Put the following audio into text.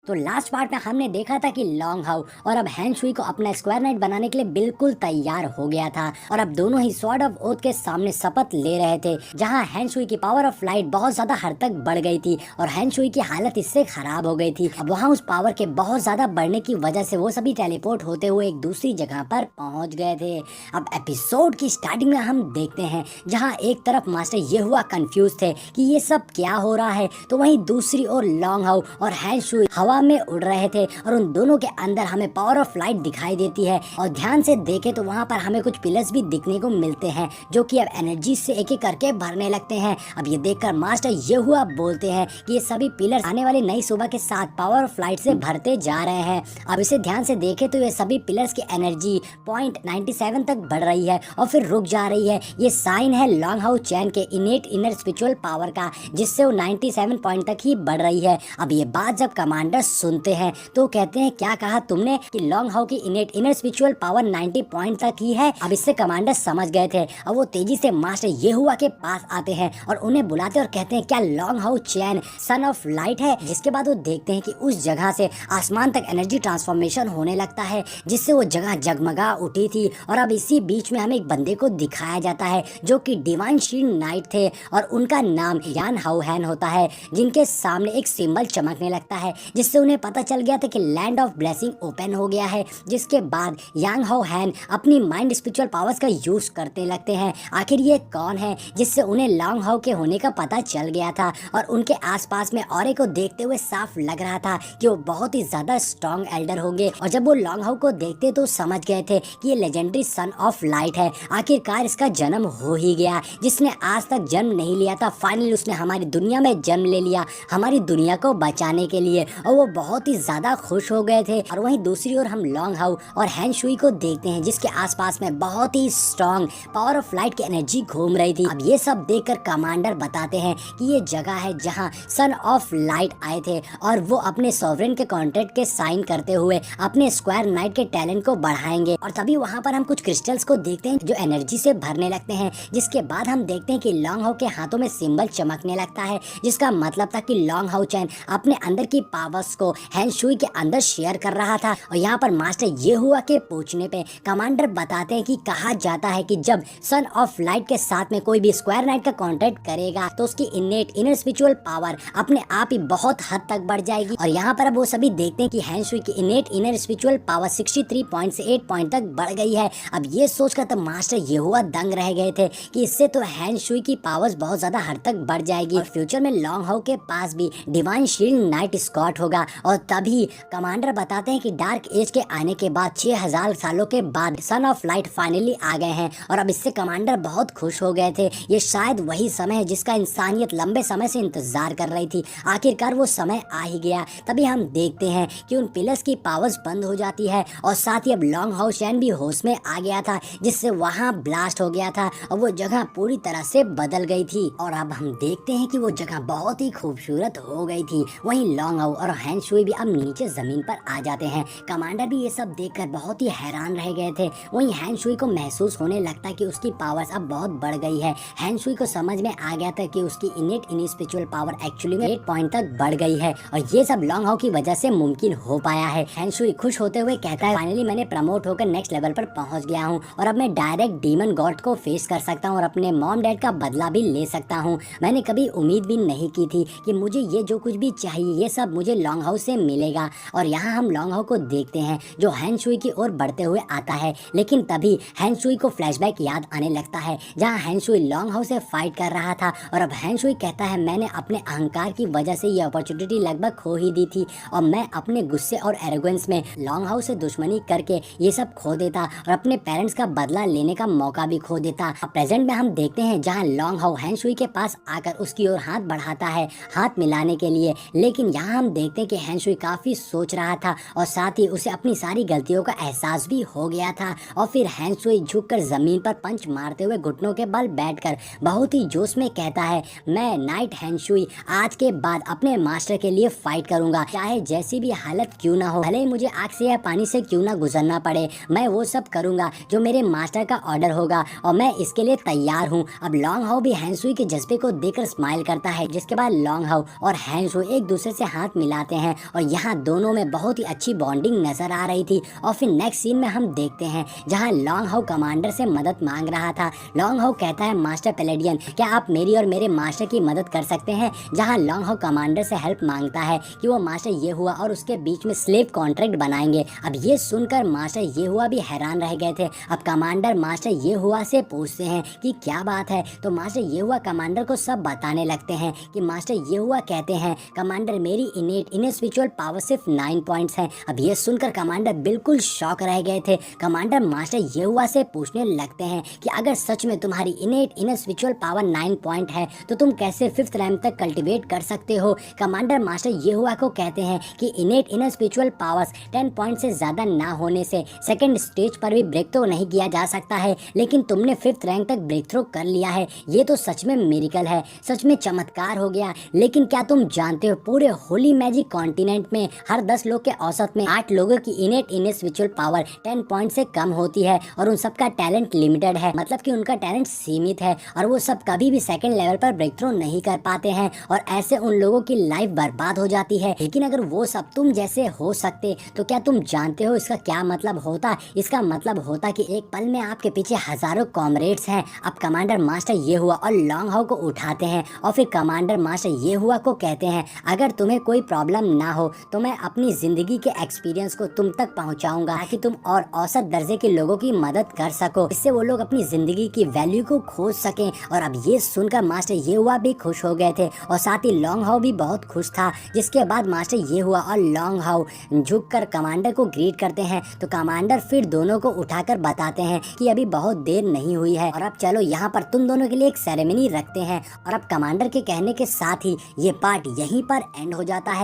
तो last part में हमने देखा था कि लॉन्ग हाउ और अब हैंग शुई को अपना स्क्वायर नाइट बनाने के लिए बिल्कुल तैयार हो गया था और अब दोनों ही स्वॉर्ड ऑफ ओथ के सामने शपथ ले रहे थे, जहां हैंग शुई की पावर ऑफ लाइट बहुत ज्यादा हद तक बढ़ गई थी और हैंग शुई की हालत इससे खराब हो गई थी। अब वहां उस पावर के बहुत ज्यादा बढ़ने की वजह से वो सभी टेलीपोर्ट होते हुए एक दूसरी जगह पर पहुंच गए थे। अब एपिसोड की स्टार्टिंग में हम देखते हैं जहां एक तरफ मास्टर ये हुआ कंफ्यूज थे कि ये सब क्या हो रहा है, तो वहीं दूसरी ओर लॉन्ग हाउ और हैंग शुई हवा में उड़ रहे थे और उन दोनों के अंदर हमें पावर ऑफ लाइट दिखाई देती है और ध्यान से देखें तो वहां पर हमें कुछ पिलर्स भी दिखने को मिलते हैं जो कि अब एनर्जी से एक एक करके भरने लगते हैं। अब ये देखकर मास्टर ये हुआ बोलते हैं कि ये सभी पिलर्स आने वाली नई सुबह के साथ पावर ऑफ लाइट से भरते जा रहे हैं। अब इसे ध्यान से देखें तो ये सभी पिलर्स की एनर्जी पॉइंट 97 तक बढ़ रही है और फिर रुक जा रही है। ये साइन है लॉन्ग हाउ चैन के इनेट इनर स्पिरिचुअल पावर का, जिससे वो 97 पॉइंट तक ही बढ़ रही है। अब ये बात जब कमांडर सुनते हैं तो कहते हैं क्या कहा तुमने कि लॉन्ग हाउ की इनेट इनर स्पिरिचुअल पावर 90 पॉइंट तक ही है। अब इससे कमांडर समझ गए थे और वो तेजी से मास्टर ये हुआ के पास आते हैं और उन्हें बुलाते और कहते हैं क्या long how chain son of light है। जिसके बाद वो देखते हैं कि उस जगह से आसमान तक एनर्जी ट्रांसफॉर्मेशन होने लगता है, जिससे वो जगह जगमगा उठी थी। और अब इसी बीच में हमें एक बंदे को दिखाया जाता है जो कि डिवाइन शील्ड नाइट थे और उनका नाम यान हाउ हैन होता है, जिनके सामने एक सिंबल चमकने लगता है जिससे उन्हें पता चल गया था कि लैंड ऑफ ब्लेसिंग ओपन हो गया है। जिसके बाद यांग हाउ हैन अपनी माइंड स्पिरिचुअल पावर्स का यूज करते लगते हैं। आखिर ये कौन है, जिससे उन्हें लॉन्ग हाउ के होने का पता चल गया था और उनके आसपास में औरे को देखते हुए साफ लग रहा था कि वो बहुत ही ज्यादा स्ट्रॉन्ग एल्डर होंगे। और जब वो लॉन्ग हाउ को देखते तो समझ गए थे कि ये लेजेंडरी सन ऑफ लाइट है। आखिरकार इसका जन्म हो ही गया, जिसने आज तक जन्म नहीं लिया था। फाइनली उसने हमारी दुनिया में जन्म ले लिया हमारी दुनिया को बचाने के लिए और वो बहुत ही ज्यादा खुश हो गए थे। और वहीं दूसरी ओर हम लॉन्ग हाउ और हैंग शुई को देखते हैं जिसके आसपास में बहुत ही स्ट्रॉन्ग पावर ऑफ लाइट की एनर्जी घूम रही थी। अब ये सब देखकर कमांडर बताते हैं कि ये जगह है जहां सन ऑफ लाइट आए थे और वो अपने सॉवरेन के कॉन्ट्रैक्ट के साइन करते हुए अपने स्क्वायर नाइट के टैलेंट को बढ़ाएंगे। और तभी वहां पर हम कुछ क्रिस्टल्स को देखते हैं जो एनर्जी से भरने लगते हैं। जिसके बाद हम देखते हैं कि लॉन्ग हाउ के हाथों में सिंबल चमकने लगता है, जिसका मतलब था कि लॉन्ग हाउ चैन अपने अंदर की पावर्स को हैंग शुई के अंदर शेयर कर रहा था। और यहाँ पर मास्टर ये हुआ के पूछने पे कमांडर बताते हैं कि कहा जाता है कि जब सन ऑफ लाइट के साथ में कोई भी स्क्वायर नाइट का कॉन्ट्रैक्ट करेगा तो उसकी इनेट इनर स्पिरिचुअल पावर अपने आप ही बहुत हद तक बढ़ जाएगी। और यहाँ पर अब वो सभी देखते हैं कि हैंग शुई की इनेट इनर स्पिरिचुअल पावर 63 पॉइंट से 8 पॉइंट तक बढ़ गई है। अब ये सोचकर तो मास्टर ये हुआ दंग रह गए थे कि इससे तो हैंग शुई की पावर्स बहुत ज्यादा हद तक बढ़ जाएगी और फ्यूचर में लॉन्ग हाउ के पास भी डिवाइन शील्ड नाइट स्कॉट होगा। और तभी कमांडर बताते हैं कि डार्क एज के आने के बाद 6000 सालों के बाद सन ऑफ लाइट फाइनली आ गए हैं। और अब इससे कमांडर बहुत खुश हो गए थे। ये शायद वही समय है जिसका इंसानियत लंबे समय से इंतजार कर रही थी। आखिरकार वो समय आ ही गया। तभी हम देखते हैं कि उन पिलर्स की पावर्स बंद हो जाती है और साथ ही अब लॉन्ग हाउ चैन भी होश में आ गया था, जिससे वहां ब्लास्ट हो गया था और वो जगह पूरी तरह से बदल गई थी। और अब हम देखते हैं कि वो जगह बहुत ही खूबसूरत हो गई थी। वहीं लॉन्ग हाउ और हैंग शुई भी अब नीचे जमीन पर आ जाते हैं। कमांडर भी ये सब देखकर बहुत ही हैरान रह गए थे। वहीं हैंग शुई को महसूस होने लगता कि उसकी पावर्स अब बहुत बढ़ गई है। हैंग शुई को समझ में आ गया था कि उसकी इनेट इनर स्पिरिचुअल पावर एक्चुअली में 8 पॉइंट तक बढ़ गई है और ये सब लॉन्ग हाउ की वजह से मुमकिन हो पाया है। हैंग शुई खुश होते हुए कहता है फाइनली मैंने प्रमोट होकर नेक्स्ट लेवल पर पहुंच गया हूं और अब मैं डायरेक्ट डीमन गॉड को फेस कर सकता हूं और अपने मॉम डैड का बदला भी ले सकता हूं। मैंने कभी उम्मीद भी नहीं की थी कि मुझे ये जो कुछ भी चाहिए ये सब मुझे लॉन्ग हाउ से मिलेगा। और यहाँ हम लॉन्ग हाउ को देखते हैं जो हैंग शुई की ओर बढ़ते हुए आता है। लेकिन तभी हैंग शुई को फ्लैशबैक याद आने लगता है जहाँ हैंग शुई लॉन्ग हाउ से फाइट कर रहा था। और अब हैंग शुई कहता है मैंने अपने अहंकार की वजह से ये अपॉर्चुनिटी लगभग खो ही दी थी और मैं अपने गुस्से और एरोगेंस में लॉन्ग हाउ से दुश्मनी करके ये सब खो देता और अपने पेरेंट्स का बदला लेने का मौका भी खो देता। अब प्रेजेंट में हम देखते हैं जहाँ लॉन्ग हाउ हैंग शुई के पास आकर उसकी ओर हाथ बढ़ाता है हाथ मिलाने के लिए। लेकिन यहाँ हम देखते हैं कि हैंग शुई काफी सोच रहा था और साथ ही उसे अपनी सारी गलतियों का एहसास भी हो गया था। और फिर हैंग शुई झुककर जमीन पर पंच मारते हुए घुटनों के बल बैठकर बहुत ही जोश में कहता है मैं नाइट हैंग शुई आज के बाद अपने मास्टर के लिए फाइट करूंगा, चाहे जैसी भी हालत क्यों ना हो, भले ही मुझे आग से या पानी से क्यों ना गुजरना पड़े, मैं वो सब करूंगा जो मेरे मास्टर का ऑर्डर होगा और मैं इसके लिए तैयार हूँ। अब लॉन्ग हाउ भी हैंग शुई के जज्बे को देखकर स्माइल करता है। जिसके बाद लॉन्ग हाउ और हैंग शुई एक दूसरे से हाथ मिलाते हैं और यहाँ दोनों में बहुत ही अच्छी बॉन्डिंग नजर आ रही थी। और फिर नेक्स्ट सीन में हम देखते हैं जहाँ लॉन्ग हाउ कमांडर से मदद मांग रहा था। लॉन्ग हाउ कहता है मास्टर पैलेडियन, क्या आप मेरी और मेरे मास्टर की मदद कर सकते हैं। जहाँ लॉन्ग हाउ कमांडर से हेल्प मांगता है कि वो मास्टर ये हुआ और उसके बीच में स्लेव कॉन्ट्रैक्ट बनाएंगे। अब ये सुनकर मास्टर ये हुआ भी हैरान रह गए थे। अब कमांडर मास्टर ये हुआ से पूछते हैं कि क्या बात है, तो मास्टर ये हुआ कमांडर को सब बताने लगते हैं कि मास्टर ये हुआ कहते हैं कमांडर मेरी इनेट स्पिरिचुअल पावर सिर्फ 9 पॉइंट्स हैं। अब ये सुनकर कमांडर बिल्कुल शॉक रह गए थे। कमांडर मास्टर ये हुआ से पूछने लगते हैं कि अगर सच में तुम्हारी इनेट स्पिरिचुअल पावर 9 पॉइंट है तो तुम कैसे 5th रैंक तक कल्टीवेट कर सकते हो। कमांडर मास्टर ये हुआ को कहते हैं कि इनेट स्पिरिचुअल पावर्स 10 पॉइंट से ज्यादा ना होने से सेकंड स्टेज पर भी ब्रेक थ्रो नहीं किया जा सकता है, लेकिन तुमने 5th रैंक तक ब्रेक थ्रो कर लिया है। ये तो सच में मिरेकल है, सच में चमत्कार हो गया। लेकिन क्या तुम जानते हो पूरे होली मैजिक कॉन्टिनेंट में हर 10 लोग के औसत में 8 लोगों की इनेट स्पिरिचुअल पावर 10 पॉइंट से कम होती है और उन सबका टैलेंट लिमिटेड है, मतलब कि उनका टैलेंट सीमित है और वो सब कभी भी सेकंड लेवल पर ब्रेक थ्रो नहीं कर पाते हैं और ऐसे उन लोगों की लाइफ बर्बाद हो जाती है। लेकिन अगर वो सब तुम जैसे हो सकते तो क्या तुम जानते हो इसका क्या मतलब होता। इसका मतलब होता कि एक पल में आपके पीछे हजारों कॉमरेड्स हैं। अब कमांडर मास्टर ये हुआ और लॉन्ग हाउ को उठाते हैं और फिर कमांडर मास्टर ये हुआ को कहते हैं अगर तुम्हें कोई प्रॉब्लम ना हो तो मैं अपनी जिंदगी के एक्सपीरियंस को तुम तक पहुंचाऊंगा ताकि तुम और औसत दर्जे के लोगों की मदद कर सको, इससे वो लोग अपनी जिंदगी की वैल्यू को खोज सकें। और अब ये सुनकर मास्टर ये हुआ भी खुश हो गए थे और साथ ही लॉन्ग हाउ भी बहुत खुश था। जिसके बाद मास्टर ये हुआ और लॉन्ग हाउ झुककर कमांडर को ग्रीट करते हैं तो कमांडर फिर दोनों को उठाकर बताते हैं कि अभी बहुत देर नहीं हुई है और अब चलो यहाँ पर तुम दोनों के लिए एक सेरेमनी रखते हैं। और अब कमांडर के कहने के साथ ही ये पार्ट यहीं पर एंड हो जाता है।